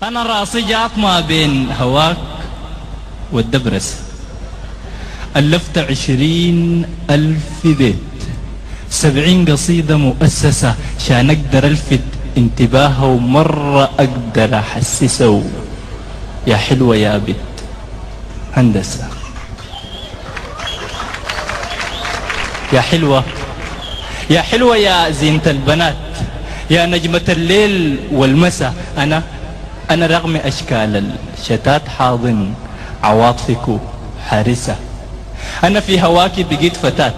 أنا راسي جات ما بين هواك والدبرس. ألفت 20,000 بيت، 70 قصيدة مؤسسة شان أقدر ألفت انتباهه ومرة أقدر أحسسه. يا حلوة يا بت هندسة، يا حلوة يا حلوة يا زينة البنات، يا نجمة الليل والمساء. أنا رغم أشكال الشتات حاضن عواطفك حارسة. أنا في هواك بقيت فتاة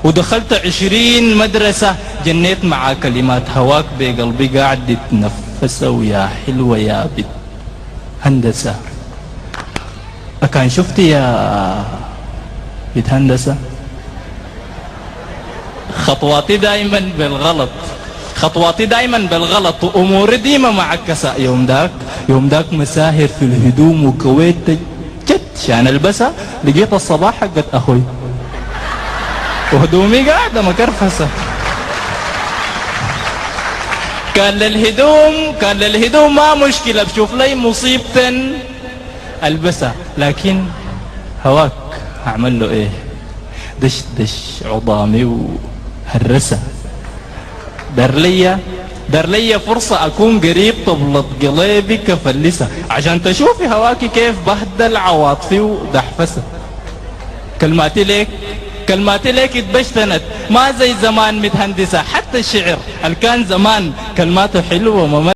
ودخلت 20 مدرسة، جنيت مع كلمات هواك بقلبي قاعد تتنفسه. ويا حلوة يا بت هندسة، أكان شفتي يا بت هندسة خطواتي دايما بالغلط، خطواتي دايما بالغلط وأموري ديما معكسة. يوم داك مساهر في الهدوم وكويت جد شان البسها، لقيت الصباح حقت أخوي وهدومي قاعدة مكرفسة. كان للهدوم ما مشكلة، بشوف لي مصيبة ألبسها، لكن هواك أعمل له إيه؟ دش عظامي وهرسة. دار لي فرصة أكون قريب طبلة قلبي كفلسة، عشان تشوفي هواكي كيف بهدل عواطفي ودحفسة. كلماتي ليك اتبشتنت ما زي زمان متهندسة، حتى الشعر اللي كان زمان كلماته حلوة